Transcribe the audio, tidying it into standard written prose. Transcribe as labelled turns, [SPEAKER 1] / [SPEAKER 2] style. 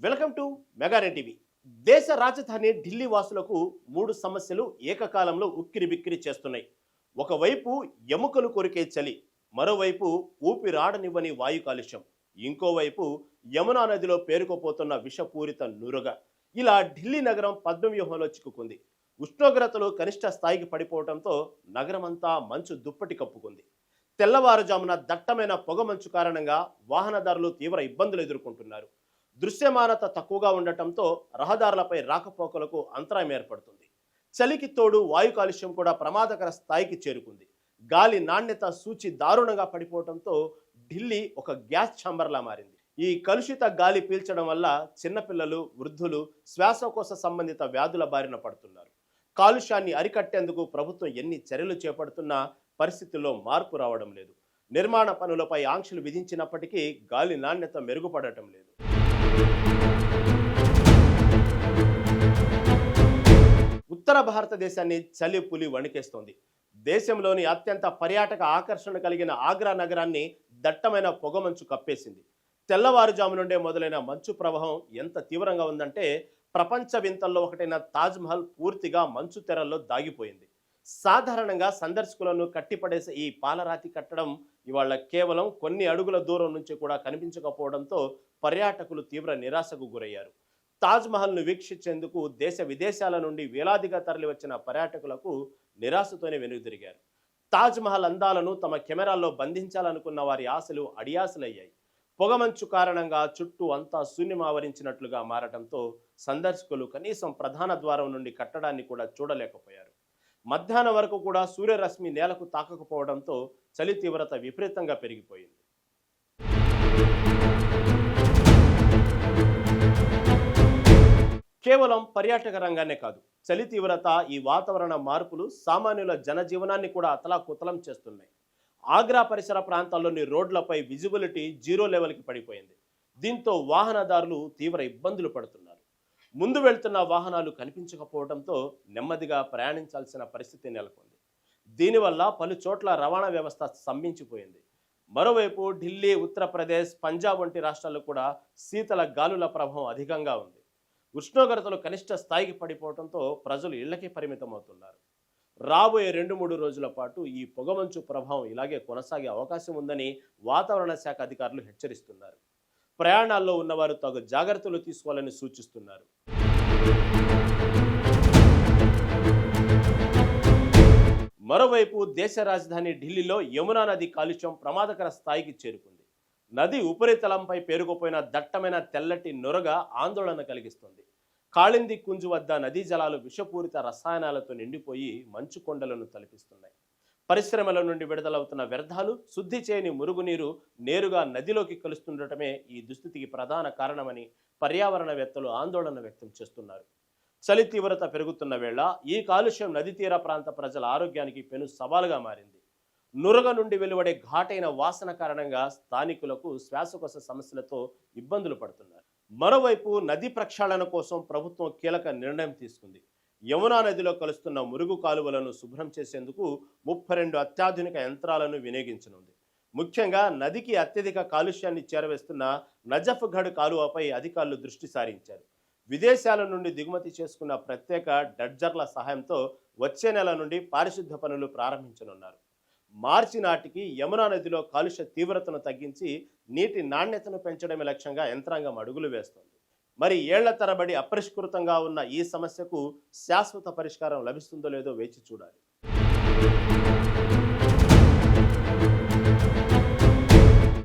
[SPEAKER 1] Welcome to మెగానే TV. దేశ రాజధాని ఢిల్లీ వాసులకు మూడు సమస్యలు ఏకకాలంలో ఉక్కిరిబిక్కిరి చేస్తున్నాయి. ఒకవైపు ఎముకలు కొరికే చలి, మరోవైపు ఊపిరాడనివ్వని వాయు కాలుష్యం, ఇంకోవైపు యమునా నదిలో పేరుకుపోతున్న విషపూరిత నురగ. ఇలా ఢిల్లీ నగరం పద్మవ్యూహంలో చిక్కుకుంది. ఉష్ణోగ్రతలు కనిష్ట స్థాయికి పడిపోవడంతో నగరమంతా మంచు దుప్పటి కప్పుకుంది. తెల్లవారుజామున దట్టమైన పొగమంచు కారణంగా వాహనదారులు తీవ్ర ఇబ్బందులు ఎదుర్కొంటున్నారు. దృశ్యమానత తక్కువగా ఉండటంతో రహదారులపై రాకపోకలకు అంతరాయం ఏర్పడుతుంది. చలికి తోడు వాయు కాలుష్యం కూడా ప్రమాదకర స్థాయికి చేరుకుంది. గాలి నాణ్యత సూచి దారుణంగా పడిపోవడంతో ఢిల్లీ ఒక గ్యాస్ ఛాంబర్లా మారింది. ఈ కలుషిత గాలి పీల్చడం వల్ల చిన్నపిల్లలు, వృద్ధులు శ్వాసకోశ సంబంధిత వ్యాధుల బారిన పడుతున్నారు. కాలుష్యాన్ని అరికట్టేందుకు ప్రభుత్వం ఎన్ని చర్యలు చేపడుతున్నా పరిస్థితుల్లో మార్పు రావడం లేదు. నిర్మాణ పనులపై ఆంక్షలు విధించినప్పటికీ గాలి నాణ్యత మెరుగుపడటం లేదు. ఉత్తర భారతదేశాన్ని చలి పులి వణికేస్తోంది. దేశంలోని అత్యంత పర్యాటక ఆకర్షణ కలిగిన ఆగ్రా నగరాన్ని దట్టమైన పొగమంచు కప్పేసింది. తెల్లవారుజాము నుండే మొదలైన మంచు ప్రవాహం ఎంత తీవ్రంగా ఉందంటే ప్రపంచ వింతల్లో ఒకటైన తాజ్మహల్ పూర్తిగా మంచు తెరల్లో దాగిపోయింది. సాధారణంగా సందర్శకులను కట్టిపడేసే ఈ పాలరాతి కట్టడం ఇవాళ కేవలం కొన్ని అడుగుల దూరం నుంచి కూడా కనిపించకపోవడంతో పర్యాటకులు తీవ్ర నిరాశకు గురయ్యారు. తాజ్మహల్ను వీక్షించేందుకు దేశ విదేశాల నుండి వేలాదిగా తరలివచ్చిన పర్యాటకులకు నిరాశతోనే వెనుదిరిగారు. తాజ్మహల్ అందాలను తమ కెమెరాల్లో బంధించాలనుకున్న వారి ఆశలు అడియాసలయ్యాయి. పొగమంచు కారణంగా చుట్టూ అంతా శూన్యం ఆవరించినట్లుగా మారటంతో సందర్శకులు కనీసం ప్రధాన ద్వారం నుండి కట్టడాన్ని కూడా చూడలేకపోయారు. మధ్యాహ్నం వరకు కూడా సూర్యరశ్మి నేలకు తాకకపోవడంతో చలి తీవ్రత విపరీతంగా పెరిగిపోయింది. కేవలం పర్యాటక రంగాన్నే కాదు, చలి తీవ్రత, ఈ వాతావరణ మార్పులు సామాన్యుల జనజీవనాన్ని కూడా అతలాకుతలం చేస్తున్నాయి. ఆగ్రా పరిసర ప్రాంతాల్లోని రోడ్లపై విజిబిలిటీ 0 లెవెల్కి పడిపోయింది. దీంతో వాహనదారులు తీవ్ర ఇబ్బందులు పడుతున్నారు. ముందు వెళ్తున్న వాహనాలు కనిపించకపోవడంతో నెమ్మదిగా ప్రయాణించాల్సిన పరిస్థితి నెలకొంది. దీనివల్ల పలు చోట్ల రవాణా వ్యవస్థ స్తంభించిపోయింది. మరోవైపు ఢిల్లీ, ఉత్తరప్రదేశ్, పంజాబ్ వంటి రాష్ట్రాల్లో కూడా శీతల గాలుల ప్రభావం అధికంగా ఉంది. ఉష్ణోగ్రతలు కనిష్ట స్థాయికి పడిపోవడంతో ప్రజలు ఇళ్లకే పరిమితం అవుతున్నారు. రాబోయే 2-3 రోజుల పాటు ఈ పొగమంచు ప్రభావం ఇలాగే కొనసాగే అవకాశం ఉందని వాతావరణ శాఖ అధికారులు హెచ్చరిస్తున్నారు. ప్రయాణాల్లో ఉన్నవారు తగు జాగ్రత్తలు తీసుకోవాలని సూచిస్తున్నారు. మరోవైపు దేశ రాజధాని ఢిల్లీలో యమునా నది కాలుష్యం ప్రమాదకర స్థాయికి చేరుకుంది. నది ఉపరితలంపై పేరుకుపోయిన దట్టమైన తెల్లటి నొరగ ఆందోళన కలిగిస్తుంది. కాళింది కుంజు వద్ద నదీ జలాలు విషపూరిత రసాయనాలతో నిండిపోయి మంచు కొండలను తలపిస్తున్నాయి. పరిశ్రమల నుండి విడుదలవుతున్న వ్యర్థాలు, శుద్ధి చేయని మురుగునీరు నేరుగా నదిలోకి కలుస్తుండటమే ఈ దుస్థితికి ప్రధాన కారణమని పర్యావరణవేత్తలు ఆందోళన వ్యక్తం చేస్తున్నారు. చలి తీవ్రత పెరుగుతున్న వేళ ఈ కాలుష్యం నదీ తీర ప్రాంత ప్రజల ఆరోగ్యానికి పెను సవాలుగా మారింది. నురగ నుండి వెలువడే ఘాటైన వాసన కారణంగా స్థానికులకు శ్వాసకోశ సమస్యలతో ఇబ్బందులు పడుతున్నారు. మరోవైపు నది ప్రక్షాళన కోసం ప్రభుత్వం కీలక నిర్ణయం తీసుకుంది. యమునా నదిలో కలుస్తున్న మురుగు కాలువలను శుభ్రం చేసేందుకు 32 అత్యాధునిక యంత్రాలను వినియోగించనుంది. ముఖ్యంగా నదికి అత్యధిక కాలుష్యాన్ని చేరవేస్తున్న నజఫ్గఢ్ కాలువపై అధికారులు దృష్టి సారించారు. విదేశాల నుండి దిగుమతి చేసుకున్న ప్రత్యేక డడ్జర్ల సహాయంతో వచ్చే నెల నుండి పారిశుద్ధ పనులు ప్రారంభించనున్నారు. మార్చి నాటికి యమునా నదిలో కాలుష్య తీవ్రతను తగ్గించి నీటి నాణ్యతను పెంచడమే లక్ష్యంగా యంత్రాంగం అడుగులు వేస్తోంది. మరి ఏళ్ల తరబడి అపరిష్కృతంగా ఉన్న ఈ సమస్యకు శాశ్వత పరిష్కారం లభిస్తుందో లేదో వేచి చూడాలి.